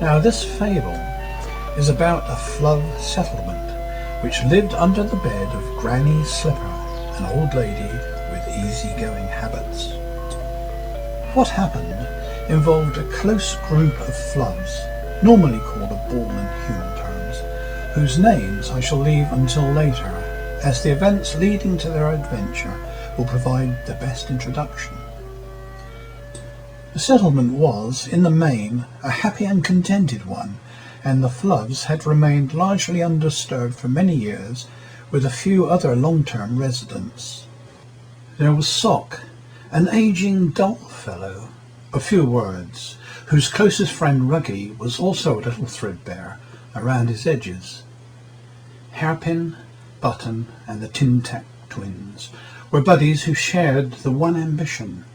Now this fable is about a Fluv settlement which lived under the bed of Granny Slipper, an old lady with easy-going habits. What happened involved a close group of Fluvs, normally called a ball in human terms, whose names I shall leave until later, as the events leading to their adventure will provide the best introduction. The settlement was, in the main, a happy and contented one, and the Fluvs had remained largely undisturbed for many years, with a few other long-term residents. There was Sock, an ageing, dull fellow, of few words, whose closest friend Ruggy was also a little threadbare around his edges. Hairpin, Button, and the Tin Tack twins were buddies who shared the one ambition,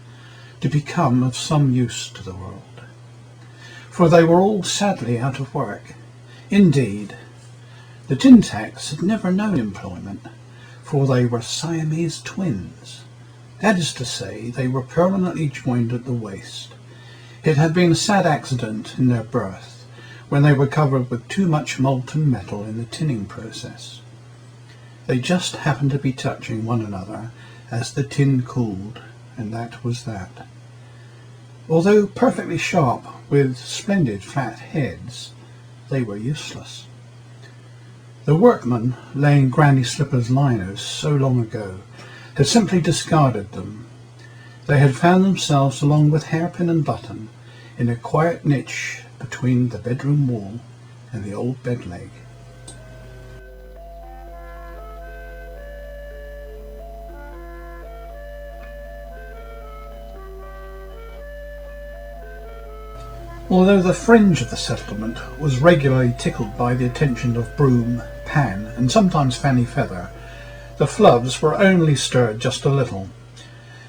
to become of some use to the world. For they were all sadly out of work. Indeed, the Tin Tacks had never known employment, for they were Siamese twins. That is to say, they were permanently joined at the waist. It had been a sad accident in their birth, when they were covered with too much molten metal in the tinning process. They just happened to be touching one another as the tin cooled, and that was that. Although perfectly sharp, with splendid flat heads, they were useless. The workmen laying Granny Slipper's liners so long ago had simply discarded them. They had found themselves, along with Hairpin and Button, in a quiet niche between the bedroom wall and the old bed leg. Although the fringe of the settlement was regularly tickled by the attention of Broom, Pan, and sometimes Fanny Feather, the Fluvs were only stirred just a little.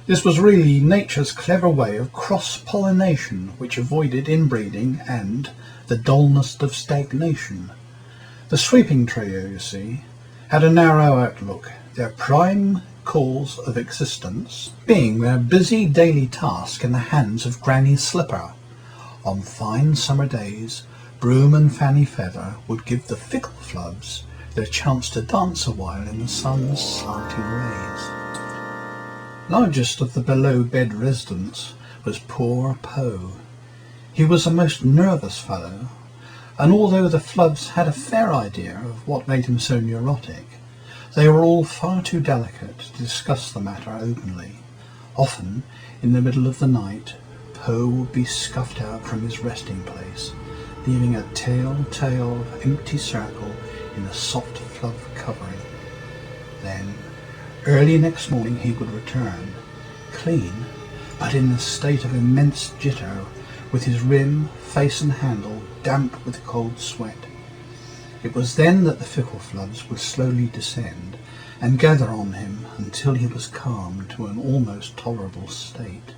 This was really nature's clever way of cross-pollination which avoided inbreeding and the dullness of stagnation. The sweeping trio, you see, had a narrow outlook, their prime cause of existence being their busy daily task in the hands of Granny Slipper. On fine summer days, Broom and Fanny Feather would give the fickle Fluvs their chance to dance a while in the sun's slanting rays. Largest of the below-bed residents was poor Poe. He was a most nervous fellow, and although the Fluvs had a fair idea of what made him so neurotic, they were all far too delicate to discuss the matter openly. Often, in the middle of the night, Poe would be scuffed out from his resting place, leaving a telltale empty circle in the soft Fluv covering. Then, early next morning he would return, clean, but in a state of immense jitter, with his rim, face and handle damp with cold sweat. It was then that the fickle Fluvs would slowly descend and gather on him until he was calmed to an almost tolerable state.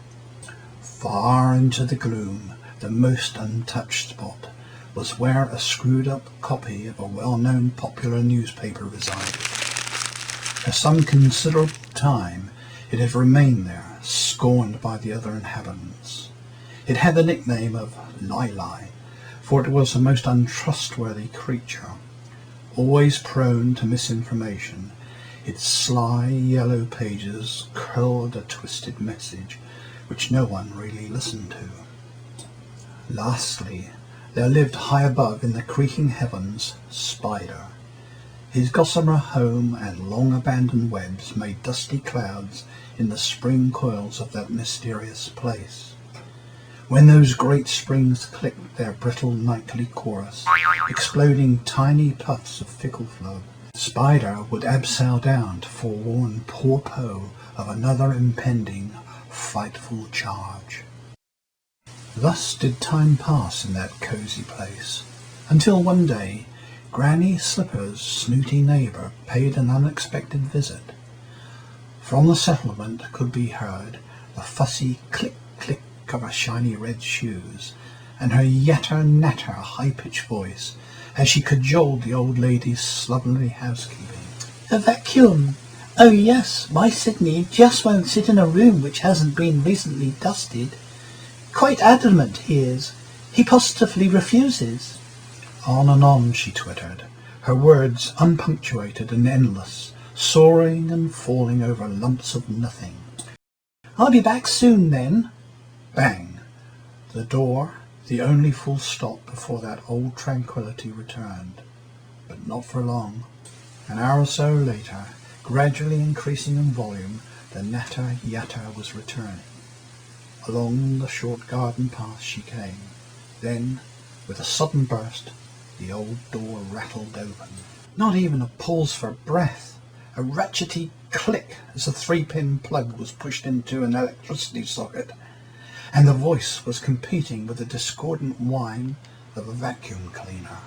Far into the gloom, the most untouched spot was where a screwed-up copy of a well-known popular newspaper resided. For some considerable time it had remained there, scorned by the other inhabitants. It had the nickname of Lie, for it was a most untrustworthy creature, always prone to misinformation. Its sly yellow pages curled a twisted message which no one really listened to. Lastly, there lived high above in the creaking heavens Spider. His gossamer home and long-abandoned webs made dusty clouds in the spring coils of that mysterious place. When those great springs clicked their brittle nightly chorus, exploding tiny puffs of fickle Fluv, Spider would abseil down to forewarn poor Poe of another impending frightful charge. Thus did time pass in that cosy place, until one day Granny Slipper's snooty neighbour paid an unexpected visit. From the settlement could be heard the fussy click-click of her shiny red shoes, and her yatter-natter high-pitched voice as she cajoled the old lady's slovenly housekeeping. A vacuum! Oh yes, my Sydney just won't sit in a room which hasn't been recently dusted. Quite adamant he is. He positively refuses. On and on she twittered, her words unpunctuated and endless, soaring and falling over lumps of nothing. I'll be back soon, then. Bang! The door, the only full stop before that old tranquillity returned. But not for long. An hour or so later, gradually increasing in volume, the natter-yatter was returning. Along the short garden path she came. Then, with a sudden burst, the old door rattled open. Not even a pause for breath. A ratchety click as the 3-pin plug was pushed into an electricity socket, and the voice was competing with the discordant whine of a vacuum cleaner.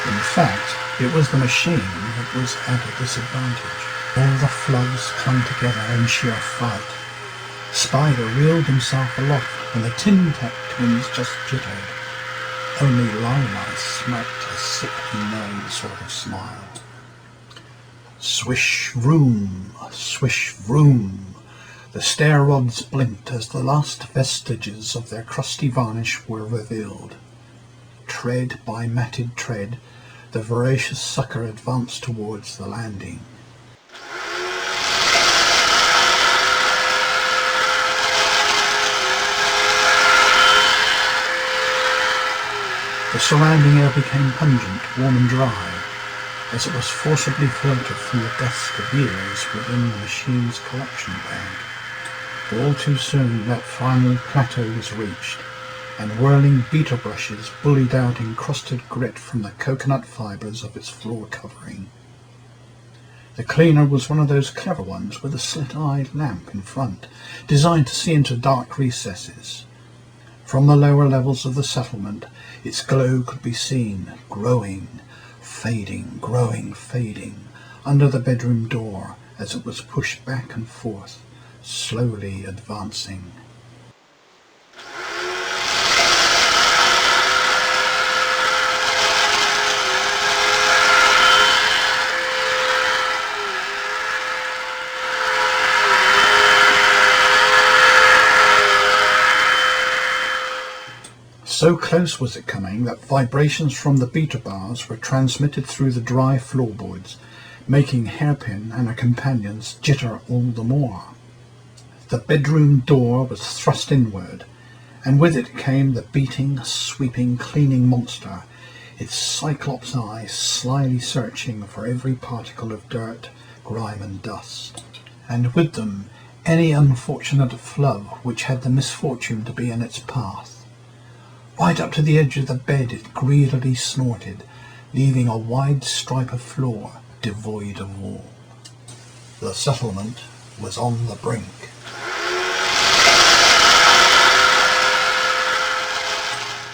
In fact, it was the machine that was at a disadvantage. All the Fluvs clung together in sheer fright. Spider reeled himself aloft when the Tin Tap twins just jittered. Only Lila smirked a sick-humane sort of smile. Swish vroom, swish vroom. The stair rods blinked as the last vestiges of their crusty varnish were revealed. Tread by matted tread, the voracious sucker advanced towards the landing. The surrounding air became pungent, warm and dry, as it was forcibly filtered from the dust of years within the machine's collection bag. All too soon that final plateau was reached, and whirling beetle brushes bullied out encrusted grit from the coconut fibres of its floor covering. The cleaner was one of those clever ones with a slit-eyed lamp in front, designed to see into dark recesses. From the lower levels of the settlement, its glow could be seen, growing, fading, under the bedroom door as it was pushed back and forth, slowly advancing. So close was it coming that vibrations from the beta bars were transmitted through the dry floorboards, making Hairpin and her companions jitter all the more. The bedroom door was thrust inward, and with it came the beating, sweeping, cleaning monster, its cyclops eyes slyly searching for every particle of dirt, grime and dust, and with them any unfortunate Fluv which had the misfortune to be in its path. Right up to the edge of the bed it greedily snorted, leaving a wide stripe of floor devoid of wall. The settlement was on the brink.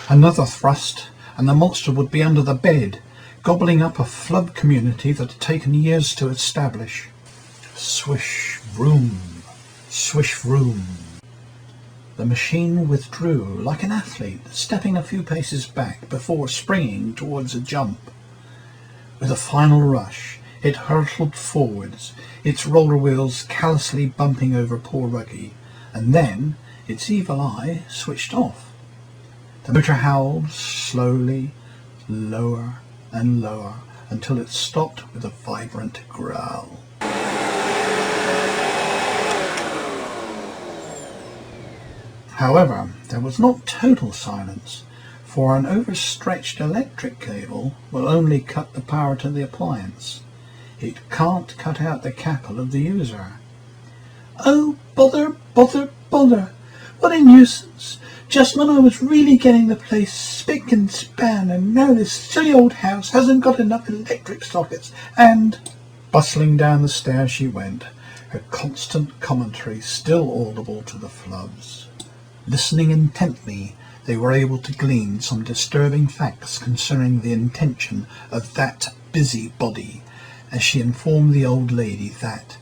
Another thrust, and the monster would be under the bed, gobbling up a Flub community that had taken years to establish. Swish, vroom, swish, vroom. The machine withdrew like an athlete, stepping a few paces back before springing towards a jump. With a final rush, it hurtled forwards, its roller wheels callously bumping over poor Ruggy, and then its evil eye switched off. The motor howled slowly, lower and lower, until it stopped with a vibrant growl. However, there was not total silence, for an overstretched electric cable will only cut the power to the appliance. It can't cut out the cackle of the user. Oh, bother, bother, bother! What a nuisance! Just when I was really getting the place spick and span, and now this silly old house hasn't got enough electric sockets, and... Bustling down the stairs she went, her constant commentary still audible to the Fluvs. Listening intently, they were able to glean some disturbing facts concerning the intention of that busybody, as she informed the old lady that,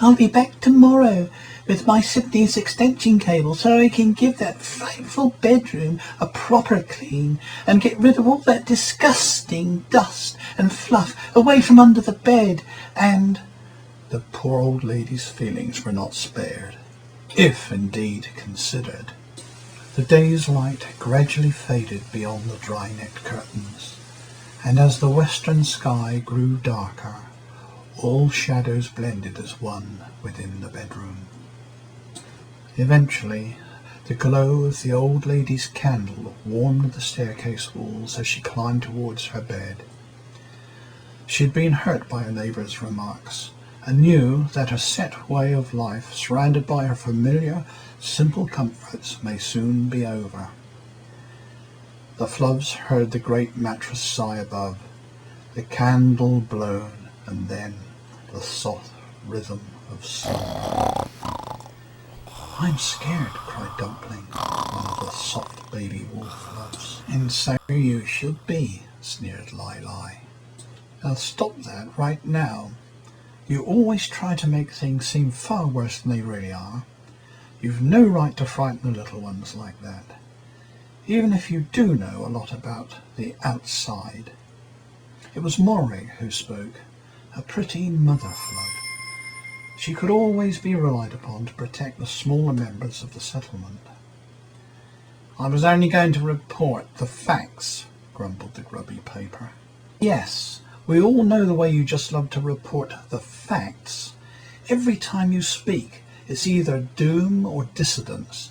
I'll be back tomorrow with my Sydney's extension cable so I can give that frightful bedroom a proper clean and get rid of all that disgusting dust and fluff away from under the bed and—" The poor old lady's feelings were not spared, if indeed considered. The day's light gradually faded beyond the dry-net curtains, and as the western sky grew darker, all shadows blended as one within the bedroom. Eventually, the glow of the old lady's candle warmed the staircase walls as she climbed towards her bed. She had been hurt by her neighbour's remarks, and knew that her set way of life, surrounded by her familiar, simple comforts, may soon be over. The Fluvs heard the great mattress sigh above, the candle blown, and then the soft rhythm of song. "I'm scared," cried Dumpling, one of the soft baby wolf Fluvs. "And so you should be," sneered Lai. "Now stop that right now. You always try to make things seem far worse than they really are. You've no right to frighten the little ones like that, even if you do know a lot about the outside." It was Morag who spoke, a pretty mother Flub. She could always be relied upon to protect the smaller members of the settlement. "I was only going to report the facts," grumbled the grubby paper. "Yes, we all know the way you just love to report the facts. Every time you speak, it's either doom or dissidence.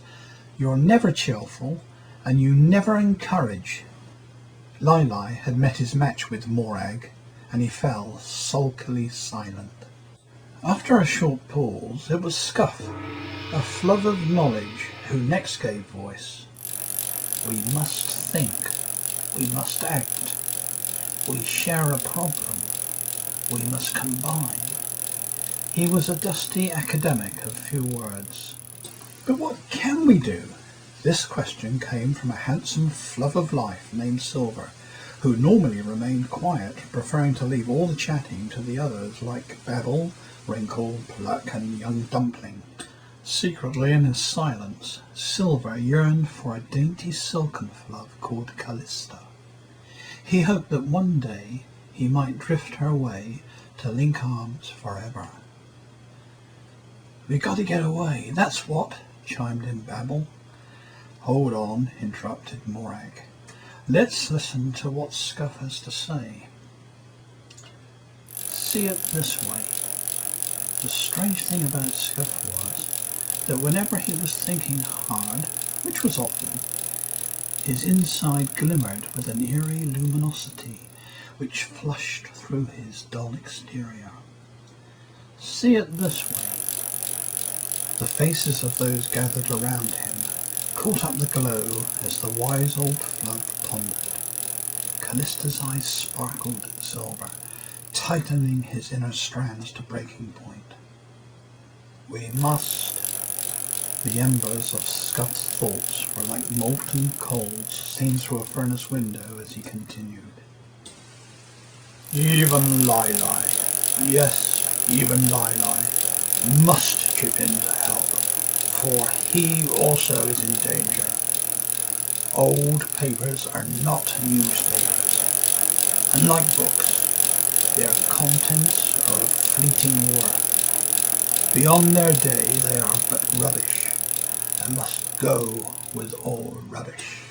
You're never cheerful, and you never encourage." Lai had met his match with Morag, and he fell sulkily silent. After a short pause, it was Scuff, a Fluv of knowledge, who next gave voice. "We must think. We must act. We share a problem. We must combine." He was a dusty academic of few words. "But what can we do?" This question came from a handsome Fluv of life named Silver, who normally remained quiet, preferring to leave all the chatting to the others like Babble, Wrinkle, Pluck, and young Dumpling. Secretly in his silence, Silver yearned for a dainty silken Fluv called Callista. He hoped that one day he might drift her away to link arms forever. "We got to get away, that's what," chimed in Babble. "Hold on," interrupted Morag. "Let's listen to what Scuff has to say. See it this way." The strange thing about Scuff was that whenever he was thinking hard, which was often, his inside glimmered with an eerie luminosity which flushed through his dull exterior. "See it this way." The faces of those gathered around him caught up the glow as the wise old Fluv pondered. Callista's eyes sparkled at Silver, tightening his inner strands to breaking point. "We must." The embers of Scuff's thoughts were like molten coals seen through a furnace window as he continued. "Even Lai, yes, even Lai must chip in to help, for he also is in danger. Old papers are not newspapers, and like books, their contents are of fleeting worth. Beyond their day they are but rubbish, and must go with all rubbish."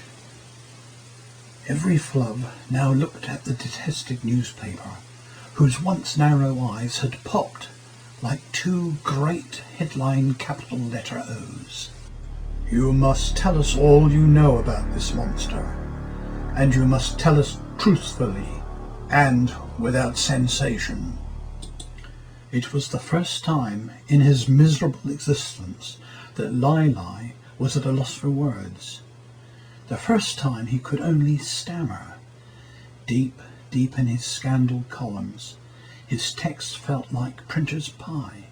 Every Fluv now looked at the detested newspaper, whose once narrow eyes had popped like two great headline capital letter O's. "You must tell us all you know about this monster, and you must tell us truthfully and without sensation." It was the first time in his miserable existence that Lai was at a loss for words. The first time he could only stammer. Deep in his scandal columns, his text felt like printer's pie,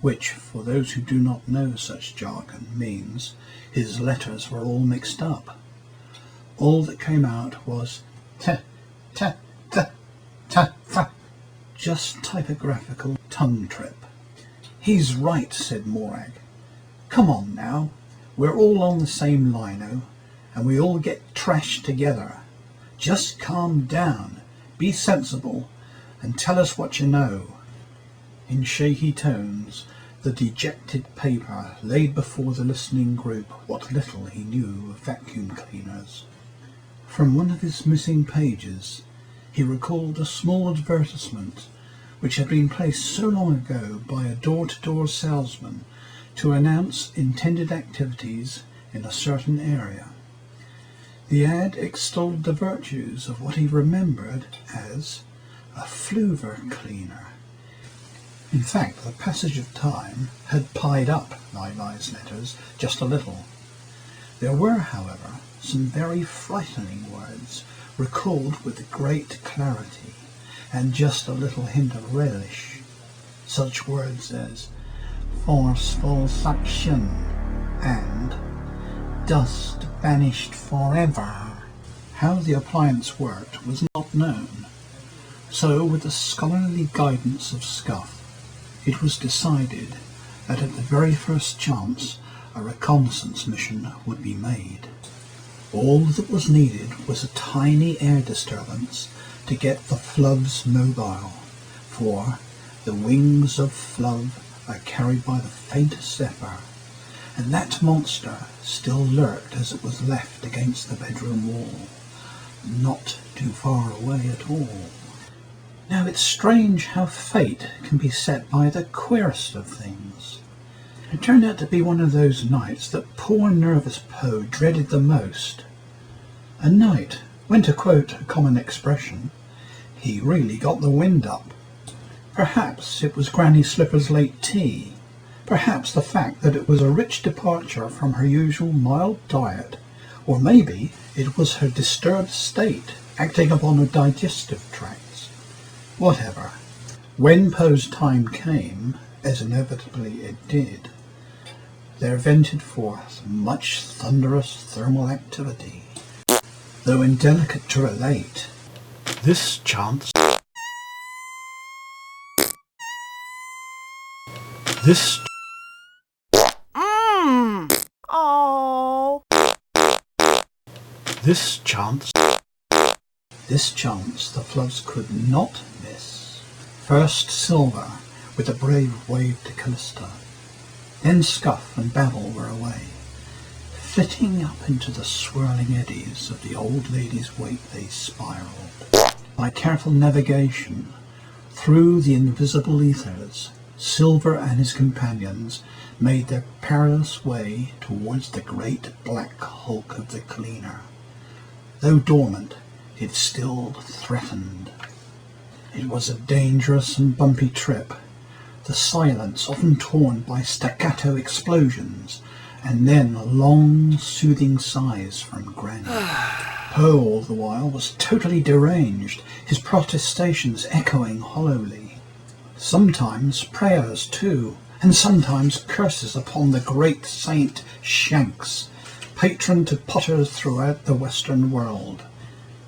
which, for those who do not know such jargon, means his letters were all mixed up. All that came out was ta, ta, ta, ta, ta, just typographical tongue trip. "He's right," said Morag. "Come on now, we're all on the same lino, and we all get trashed together. Just calm down, be sensible, and tell us what you know." In shaky tones, the dejected paper laid before the listening group what little he knew of vacuum cleaners. From one of his missing pages, he recalled a small advertisement which had been placed so long ago by a door-to-door salesman to announce intended activities in a certain area. The ad extolled the virtues of what he remembered as a Fluver cleaner. In fact, the passage of time had pied up Lily's letters just a little. There were, however, some very frightening words recalled with great clarity and just a little hint of relish. Such words as forceful suction and dust vanished forever. How the appliance worked was not known, so with the scholarly guidance of Scuff, it was decided that at the very first chance a reconnaissance mission would be made. All that was needed was a tiny air disturbance to get the Fluvs mobile, for the wings of Fluv are carried by the faintest zephyr, and that monster still lurked as it was left against the bedroom wall, not too far away at all. Now it's strange how fate can be set by the queerest of things. It turned out to be one of those nights that poor nervous Poe dreaded the most. A night when, to quote a common expression, he really got the wind up. Perhaps it was Granny Slipper's late tea, perhaps the fact that it was a rich departure from her usual mild diet, or maybe it was her disturbed state acting upon her digestive tracts. Whatever. When Poe's time came, as inevitably it did, there vented forth much thunderous thermal activity. Though indelicate to relate, this chance the Fluvs could not miss. First Silver, with a brave wave to Callista. Then Scuff and Babel were away. Flitting up into the swirling eddies of the old lady's wake they spiraled. By careful navigation through the invisible ethers, Silver and his companions made their perilous way towards the great black hulk of the cleaner. Though dormant, it still threatened. It was a dangerous and bumpy trip, the silence often torn by staccato explosions, and then long, soothing sighs from Granny. Poe, all the while, was totally deranged, his protestations echoing hollowly. Sometimes prayers, too, and sometimes curses upon the great Saint Shanks, patron to potters throughout the Western world.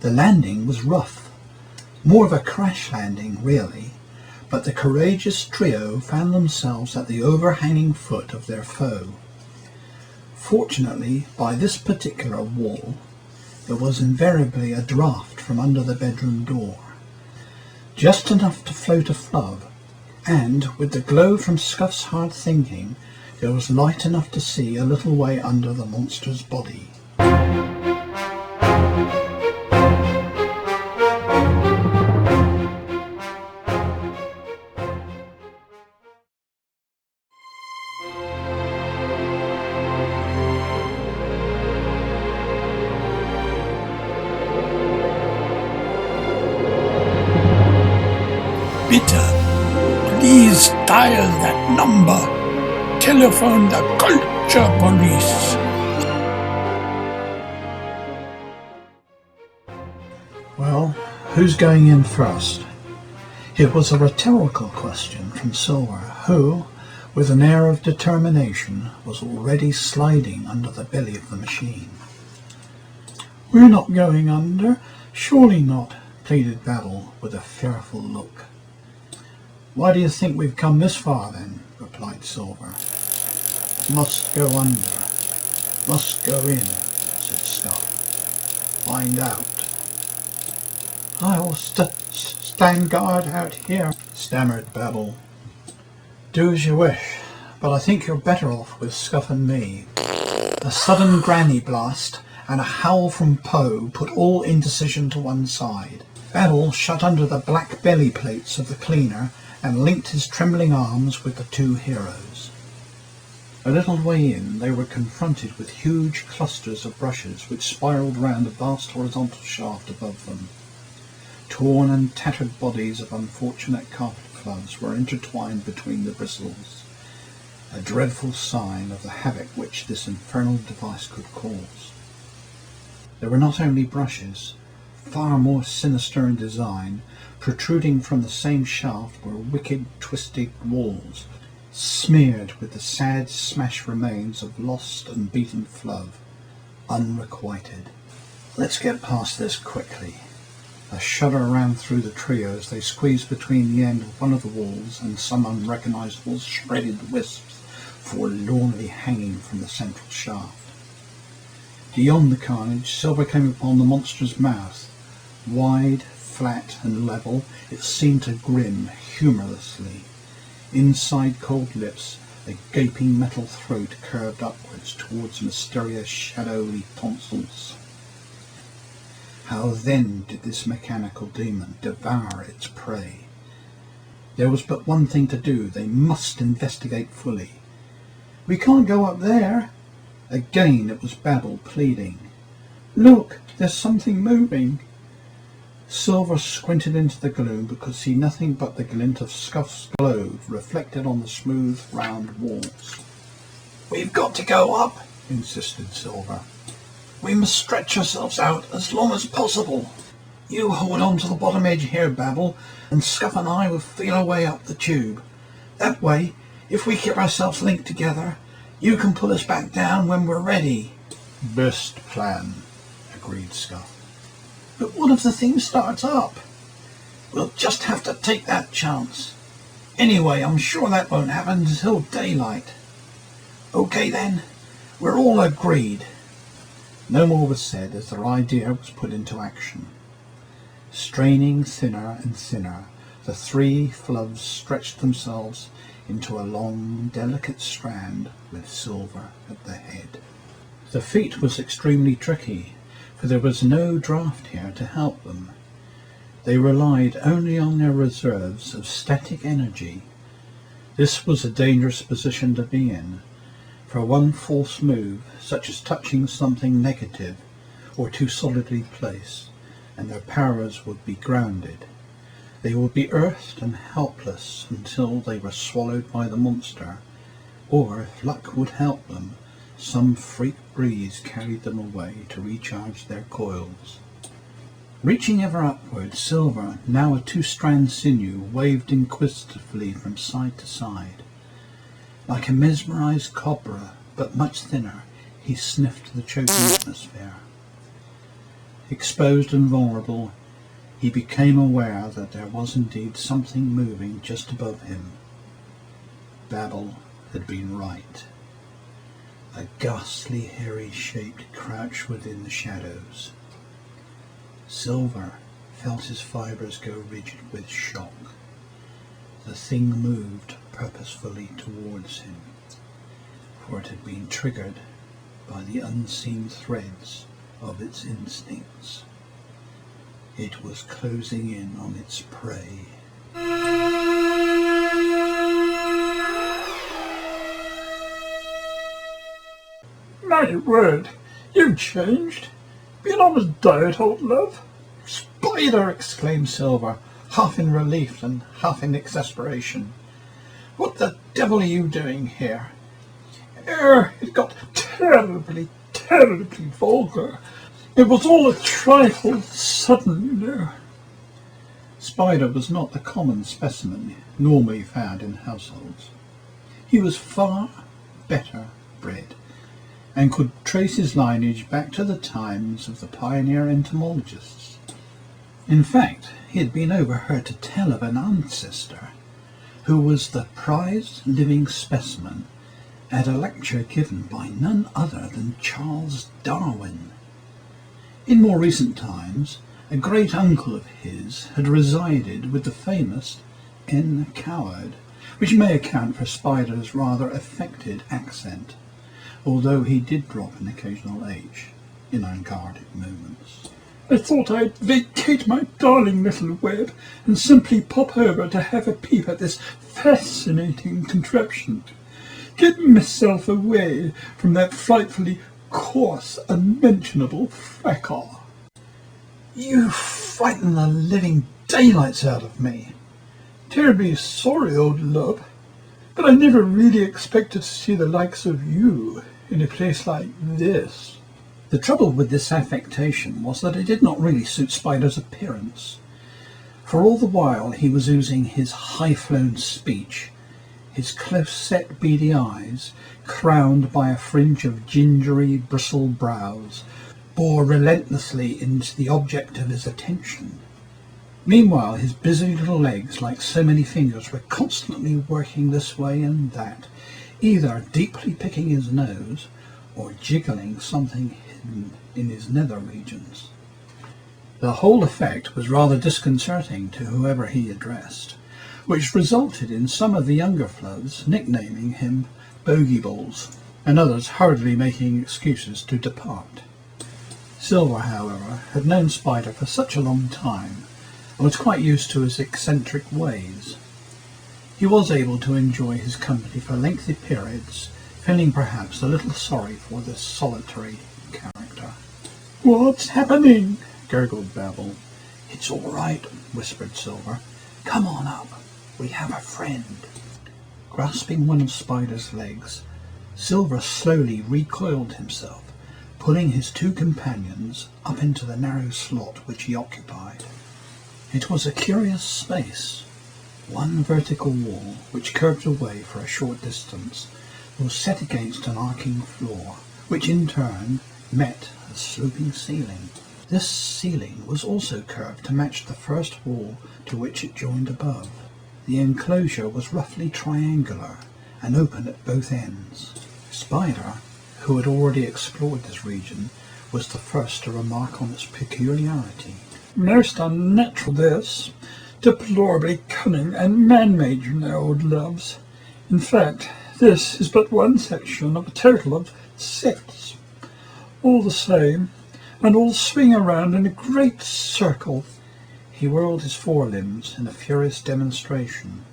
The landing was rough, more of a crash landing, really, but the courageous trio found themselves at the overhanging foot of their foe. Fortunately, by this particular wall, there was invariably a draught from under the bedroom door, just enough to float a Fluv, and, with the glow from Scuff's hard thinking, there was light enough to see a little way under the monster's body. Bitter, please dial that number. Telephone the culture police. Well, who's going in first? It was a rhetorical question from Silver, who, with an air of determination, was already sliding under the belly of the machine. We're not going under, surely not, pleaded Babel with a fearful look. Why do you think we've come this far, then? replied Silver. Must go under, must go in, said Scuff. Find out. I'll stand guard out here, stammered Babel. Do as you wish, but I think you're better off with Scuff and me. A sudden granny blast and a howl from Poe put all indecision to one side. Babel shut under the black belly plates of the cleaner and linked his trembling arms with the two heroes. A little way in, they were confronted with huge clusters of brushes which spiralled round a vast horizontal shaft above them. Torn and tattered bodies of unfortunate carpet fluvs were intertwined between the bristles, a dreadful sign of the havoc which this infernal device could cause. There were not only brushes, far more sinister in design. Protruding from the same shaft were wicked, twisted walls, smeared with the sad smashed remains of lost and beaten Fluv, unrequited. Let's get past this quickly. A shudder ran through the trio as they squeezed between the end of one of the walls and some unrecognisable shredded wisps forlornly hanging from the central shaft. Beyond the carnage, Silver came upon the monster's mouth. Wide, flat and level, it seemed to grin humorlessly. Inside cold lips, a gaping metal throat curved upwards towards mysterious shadowy tonsils. How then did this mechanical demon devour its prey? There was but one thing to do. They must investigate fully. We can't go up there. Again it was Babel pleading. Look, there's something moving. Silver squinted into the gloom but could see nothing but the glint of Scuff's globe reflected on the smooth, round walls. We've got to go up, insisted Silver. We must stretch ourselves out as long as possible. You hold on to the bottom edge here, Babel, and Scuff and I will feel our way up the tube. That way, if we keep ourselves linked together, you can pull us back down when we're ready. Best plan, agreed Scuff. But what if the thing starts up? We'll just have to take that chance. Anyway, I'm sure that won't happen until daylight. Okay then, we're all agreed. No more was said as their idea was put into action. Straining thinner and thinner, the three Fluvs stretched themselves into a long, delicate strand with Silver at the head. The feat was extremely tricky, for there was no draught here to help them. They relied only on their reserves of static energy. This was a dangerous position to be in, for one false move, such as touching something negative or too solidly placed, and their powers would be grounded. They would be earthed and helpless until they were swallowed by the monster, or, if luck would help them, some freak breeze carried them away to recharge their coils. Reaching ever upward, Silver, now a two-strand sinew, waved inquisitively from side to side. Like a mesmerized cobra, but much thinner, he sniffed the choking atmosphere. Exposed and vulnerable, he became aware that there was indeed something moving just above him. Babel had been right. A ghastly, hairy shape crouched within the shadows. Silver felt his fibres go rigid with shock. The thing moved purposefully towards him, for it had been triggered by the unseen threads of its instincts. It was closing in on its prey. My word, you've changed. Been on a diet, old love. Spider! Exclaimed Silver, half in relief and half in exasperation. What the devil are you doing here? It got terribly vulgar. It was all a trifle sudden, you know. Spider was not the common specimen normally found in households. He was far better bred, and could trace his lineage back to the times of the pioneer entomologists. In fact, he had been overheard to tell of an ancestor who was the prized living specimen at a lecture given by none other than Charles Darwin. In more recent times, a great uncle of his had resided with the famous N. Coward, which may account for Spider's rather affected accent, although he did drop an occasional H in unguarded moments. I thought I'd vacate my darling little web and simply pop over to have a peep at this fascinating contraption. Get myself away from that frightfully coarse, unmentionable fracas. You frighten the living daylights out of me. Terribly sorry, old love, but I never really expected to see the likes of you in a place like this. The trouble with this affectation was that it did not really suit Spider's appearance. For all the while he was using his high-flown speech, his close-set beady eyes, crowned by a fringe of gingery bristled brows, bore relentlessly into the object of his attention. Meanwhile his busy little legs, like so many fingers, were constantly working this way and that, either deeply picking his nose or jiggling something hidden in his nether regions. The whole effect was rather disconcerting to whoever he addressed, which resulted in some of the younger Fluvs nicknaming him Bogey Balls, and others hurriedly making excuses to depart. Silver, however, had known Spider for such a long time, and was quite used to his eccentric ways. He was able to enjoy his company for lengthy periods, feeling perhaps a little sorry for this solitary character. What's happening? Gurgled Babel. It's all right, whispered Silver. Come on up. We have a friend. Grasping one of Spider's legs, Silver slowly recoiled himself, pulling his two companions up into the narrow slot which he occupied. It was a curious space. One vertical wall, which curved away for a short distance, was set against an arcing floor, which in turn met a sloping ceiling. This ceiling was also curved to match the first wall to which it joined above. The enclosure was roughly triangular and open at both ends. Spider, who had already explored this region, was the first to remark on its peculiarity. Most unnatural, this. Deplorably cunning and man-made, you know, old loves. In fact, this is but one section of a total of 6. All the same, and all swing around in a great circle. He whirled his forelimbs in a furious demonstration.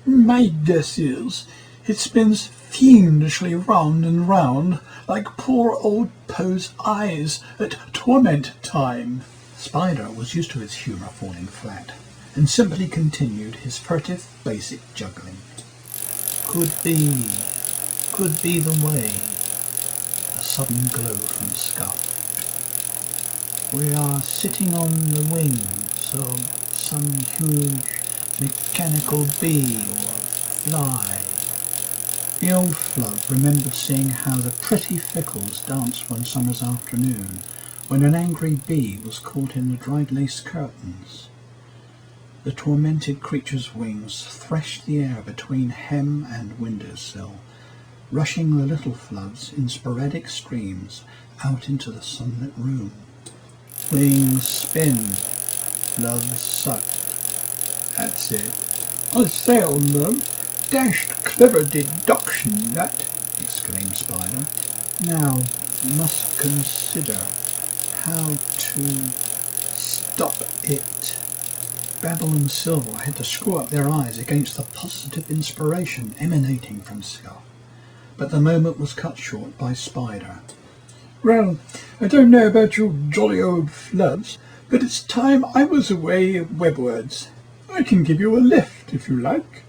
My guess is it spins fiendishly round and round like poor old Poe's eyes at torment time. Spider was used to his humour falling flat, and simply continued his furtive, basic juggling. Could be the way. A sudden glow from Scuff. We are sitting on the wings of some huge mechanical bee or fly. The old Fluv remembered seeing how the pretty fickles danced one summer's afternoon when an angry bee was caught in the dried lace curtains. The tormented creature's wings threshed the air between hem and window-sill, rushing the little Fluvs in sporadic streams out into the sunlit room. Wings spin, Fluvs sucked. That's it. I say, old love, dashed clever deduction, that, exclaimed Spider. Now you must consider how to stop it. Babel and Silver had to screw up their eyes against the positive inspiration emanating from Scuff, but the moment was cut short by Spider. Well, I don't know about you jolly old Fluvs, but it's time I was away webwards. I can give you a lift, if you like.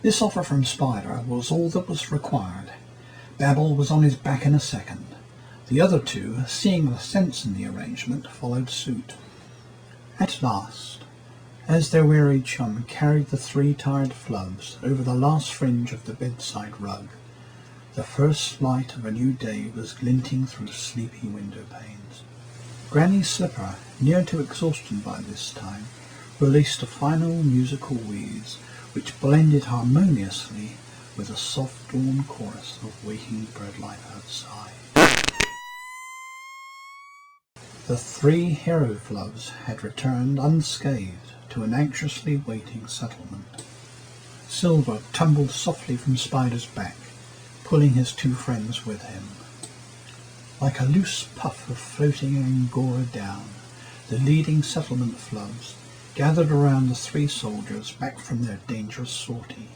This offer from Spider was all that was required. Babel was on his back in a second. The other two, seeing the sense in the arrangement, followed suit. At last, as their weary chum carried the 3 tired Fluvs over the last fringe of the bedside rug, the first light of a new day was glinting through sleepy window panes. Granny Slipper, near to exhaustion by this time, released a final musical wheeze, which blended harmoniously with a soft dawn chorus of waking birdlife outside. The 3 hero Fluvs had returned unscathed to an anxiously waiting settlement. Silver tumbled softly from Spider's back, pulling his 2 friends with him. Like a loose puff of floating angora down, the leading settlement Fluvs gathered around the 3 soldiers back from their dangerous sortie.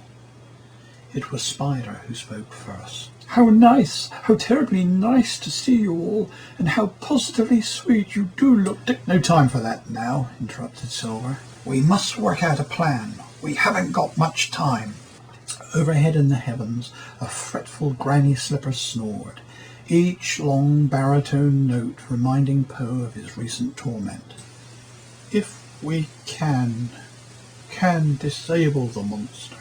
It was Spider who spoke first. "How nice, how terribly nice to see you all, and how positively sweet you do look." "No time for that now," interrupted Silver. "We must work out a plan. We haven't got much time." Overhead in the heavens, a fretful granny slipper snored, each long baritone note reminding Poe of his recent torment. "If we can disable the monster."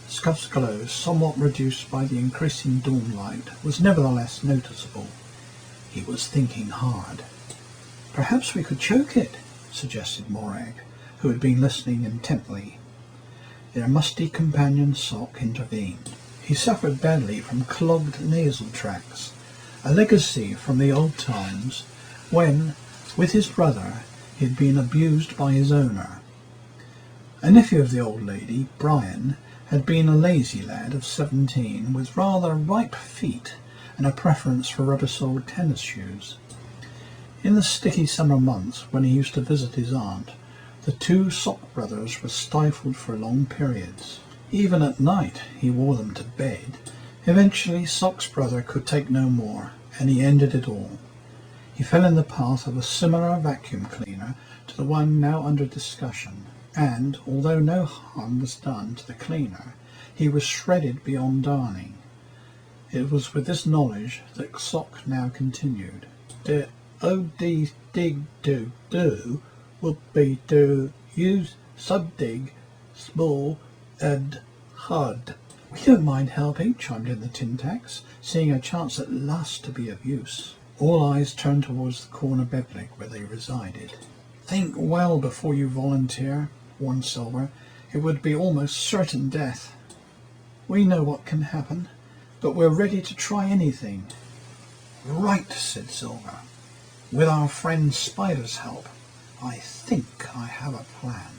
Scuff's glow, somewhat reduced by the increasing dawnlight, was nevertheless noticeable. He was thinking hard. "Perhaps we could choke it," suggested Morag, who had been listening intently. Their musty companion Sock intervened. He suffered badly from clogged nasal tracts, a legacy from the old times when, with his brother, he had been abused by his owner. A nephew of the old lady, Brian, had been a lazy lad of 17 with rather ripe feet and a preference for rubber-soled tennis shoes. In the sticky summer months when he used to visit his aunt, the 2 Sock brothers were stifled for long periods. Even at night he wore them to bed. Eventually Sock's brother could take no more, and he ended it all. He fell in the path of a similar vacuum cleaner to the one now under discussion, and, although no harm was done to the cleaner, he was shredded beyond darning. It was with this knowledge that Sock now continued. "The OD dig do would be to use subdig, small and hard." "We don't mind helping," chimed in the Tin Tacks, seeing a chance at last to be of use. All eyes turned towards the corner bedlick where they resided. "Think well before you volunteer," warned Silver. "It would be almost certain death." "We know what can happen, but we're ready to try anything." "Right," said Silver. "With our friend Spider's help, I think I have a plan."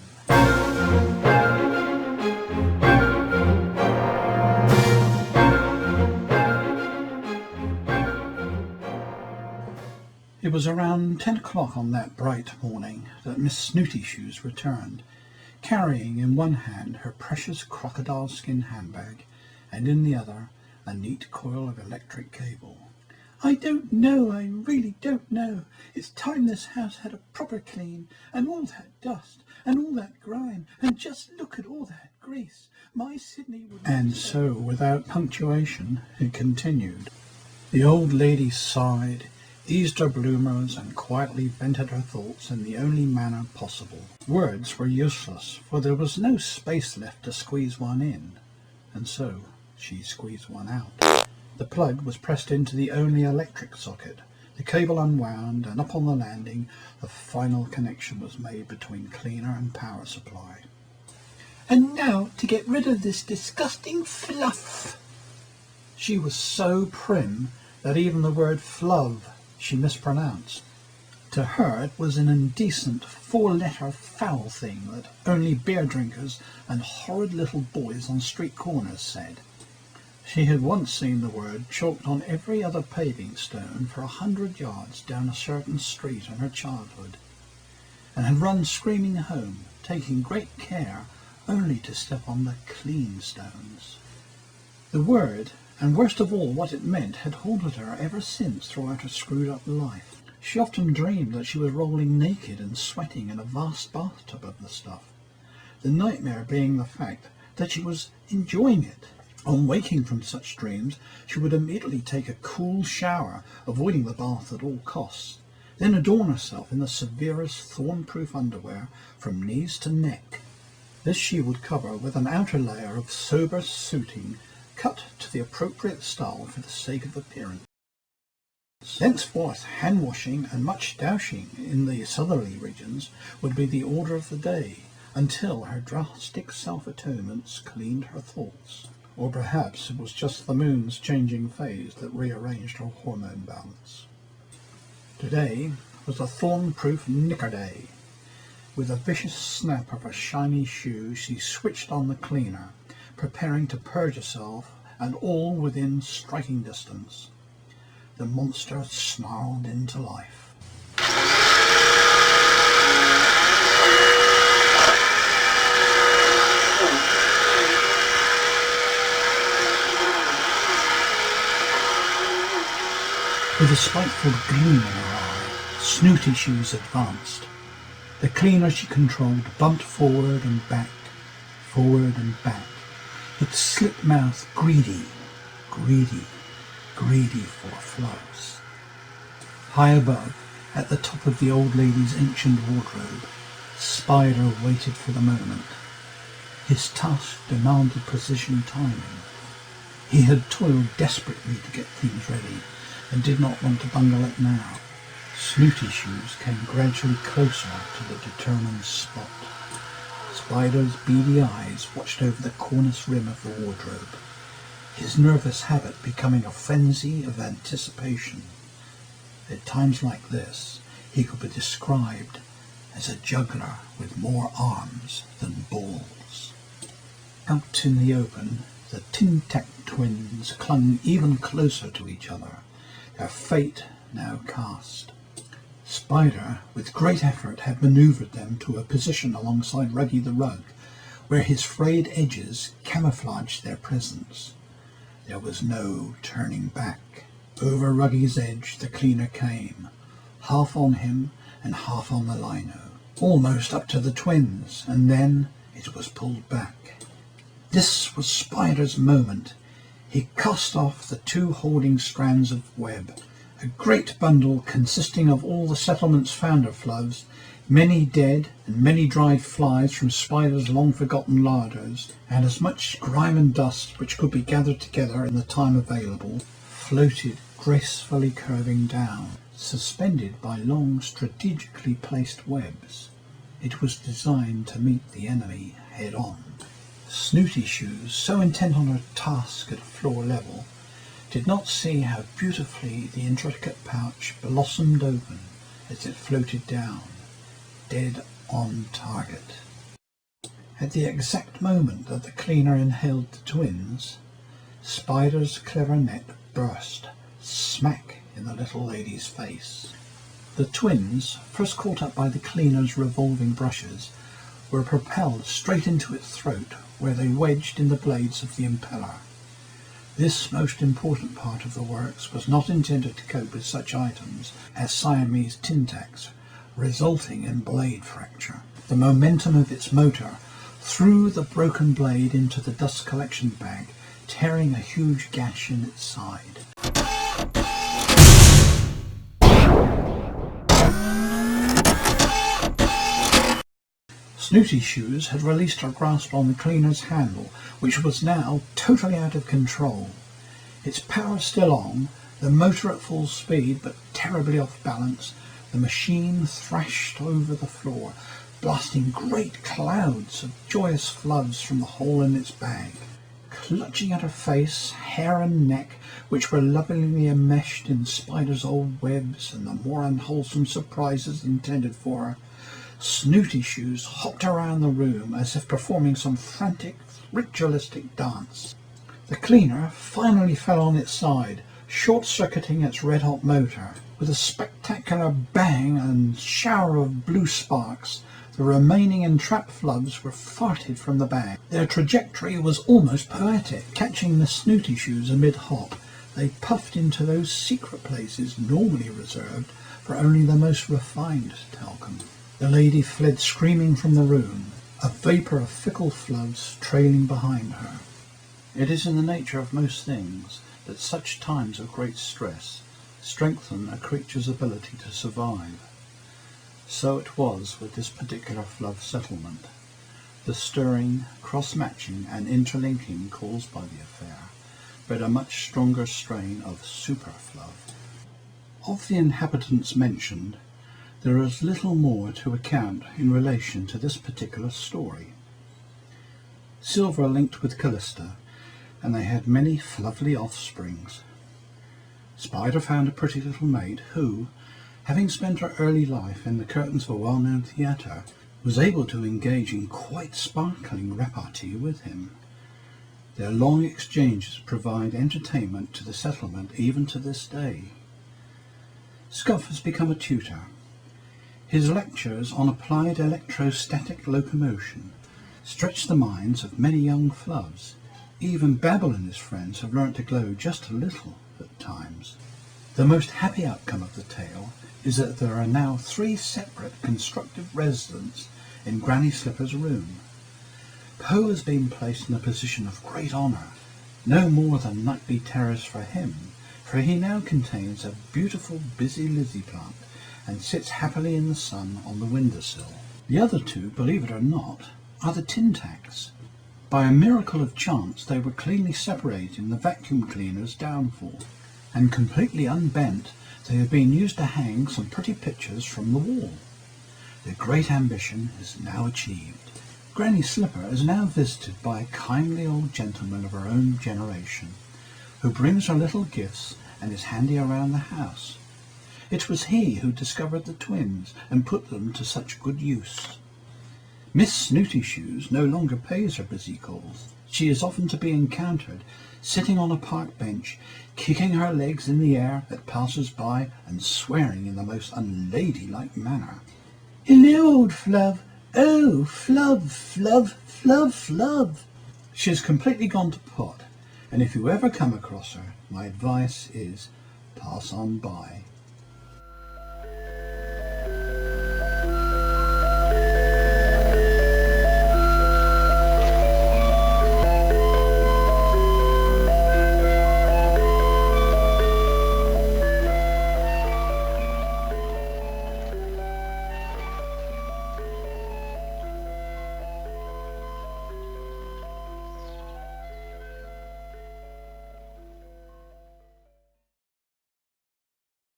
It was around 10 o'clock on that bright morning that Miss Snooty Shoes returned, carrying in one hand her precious crocodile skin handbag, and in the other a neat coil of electric cable. "I don't know, I really don't know. It's time this house had a proper clean, and all that dust, and all that grime, and just look at all that grease. My Sydney would..." And so, without punctuation, it continued. The old lady sighed, eased her bloomers, and quietly vented her thoughts in the only manner possible. Words were useless, for there was no space left to squeeze one in, and so she squeezed one out. The plug was pressed into the only electric socket, the cable unwound, and up on the landing the final connection was made between cleaner and power supply. "And now to get rid of this disgusting fluff." She was so prim that even the word Fluv she mispronounced. To her it was an indecent 4-letter foul thing that only beer drinkers and horrid little boys on street corners said. She had once seen the word chalked on every other paving stone for 100 yards down a certain street in her childhood, and had run screaming home, taking great care only to step on the clean stones. The word, and worst of all what it meant, had haunted her ever since throughout her screwed-up life. She often dreamed that she was rolling naked and sweating in a vast bathtub of the stuff, the nightmare being the fact that she was enjoying it. On waking from such dreams, she would immediately take a cool shower, avoiding the bath at all costs, then adorn herself in the severest thorn-proof underwear from knees to neck. This she would cover with an outer layer of sober suiting, cut to the appropriate style for the sake of appearance. Thenceforth, hand-washing and much dousing in the southerly regions would be the order of the day, until her drastic self-atonements cleaned her thoughts. Or perhaps it was just the moon's changing phase that rearranged her hormone balance. Today was a thorn-proof knicker day. With a vicious snap of her shiny shoe, she switched on the cleaner, preparing to purge herself and all within striking distance. The monster snarled into life. With a spiteful gleam in her eye, Snooty Shoes advanced. The cleaner she controlled bumped forward and back, its slit mouth greedy for Fluvs. High above, at the top of the old lady's ancient wardrobe, Spider waited for the moment. His task demanded precision timing. He had toiled desperately to get things ready, and did not want to bungle it now. Snooty Shoes came gradually closer to the determined spot. Spider's beady eyes watched over the cornice rim of the wardrobe, his nervous habit becoming a frenzy of anticipation. At times like this, he could be described as a juggler with more arms than balls. Out in the open, the Tin Tac twins clung even closer to each other, their fate now cast. Spider, with great effort, had manoeuvred them to a position alongside Ruggy the Rug, where his frayed edges camouflaged their presence. There was no turning back. Over Ruggy's edge the cleaner came, half on him and half on the lino, almost up to the twins, and then it was pulled back. This was Spider's moment. He cast off the two holding strands of web, a great bundle consisting of all the settlement's founder Fluvs, many dead and many dried flies from Spider's long-forgotten larders, and as much grime and dust which could be gathered together in the time available, floated gracefully curving down, suspended by long strategically placed webs. It was designed to meet the enemy head-on. Snooty Shoes, so intent on her task at floor level, did not see how beautifully the intricate pouch blossomed open as it floated down, dead on target. At the exact moment that the cleaner inhaled the twins, Spider's clever net burst smack in the little lady's face. The twins, first caught up by the cleaner's revolving brushes, were propelled straight into its throat, where they wedged in the blades of the impeller. This most important part of the works was not intended to cope with such items as Siamese tin tacks, resulting in blade fracture. The momentum of its motor threw the broken blade into the dust collection bag, tearing a huge gash in its side. Snooty Shoes had released her grasp on the cleaner's handle, which was now totally out of control. Its power still on, the motor at full speed but terribly off balance, the machine thrashed over the floor, blasting great clouds of joyous floods from the hole in its bag. Clutching at her face, hair and neck, which were lovingly enmeshed in Spider's old webs and the more unwholesome surprises intended for her, Snooty Shoes hopped around the room as if performing some frantic, ritualistic dance. The cleaner finally fell on its side, short-circuiting its red-hot motor. With a spectacular bang and shower of blue sparks, the remaining entrapped Fluvs were farted from the bag. Their trajectory was almost poetic. Catching the Snooty Shoes amid-hop, they puffed into those secret places normally reserved for only the most refined talcum. The lady fled screaming from the room, a vapour of fickle Fluvs trailing behind her. It is in the nature of most things that such times of great stress strengthen a creature's ability to survive. So it was with this particular Fluv settlement. The stirring, cross-matching and interlinking caused by the affair bred a much stronger strain of super Fluv. Of the inhabitants mentioned, There is little more to account in relation to this particular story. Silver linked with Callista, and they had many lovely offsprings. Spider found a pretty little maid who, having spent her early life in the curtains of a well-known theatre, was able to engage in quite sparkling repartee with him. Their long exchanges provide entertainment to the settlement even to this day. Scuff has become a tutor. His lectures on applied electrostatic locomotion stretch the minds of many young Fluvs. Even Babel and his friends have learnt to glow just a little at times. The most happy outcome of the tale is that there are now 3 separate constructive residents in Granny Slipper's room. Poe has been placed in a position of great honour, no more than nightly terrors for him, for he now contains a beautiful busy lizzie plant and sits happily in the sun on the windowsill. The other 2, believe it or not, are the tin tacks. By a miracle of chance they were cleanly separated in the vacuum cleaner's downfall, and completely unbent they have been used to hang some pretty pictures from the wall. Their great ambition is now achieved. Granny Slipper is now visited by a kindly old gentleman of her own generation, who brings her little gifts and is handy around the house. It was he who discovered the twins and put them to such good use. Miss Snooty Shoes no longer pays her busy calls. She is often to be encountered sitting on a park bench, kicking her legs in the air at passers-by and swearing in the most unladylike manner. "Hello, old Fluv. Oh, Fluv, Fluv, Fluv, Fluv." She has completely gone to pot, and if you ever come across her, my advice is pass on by.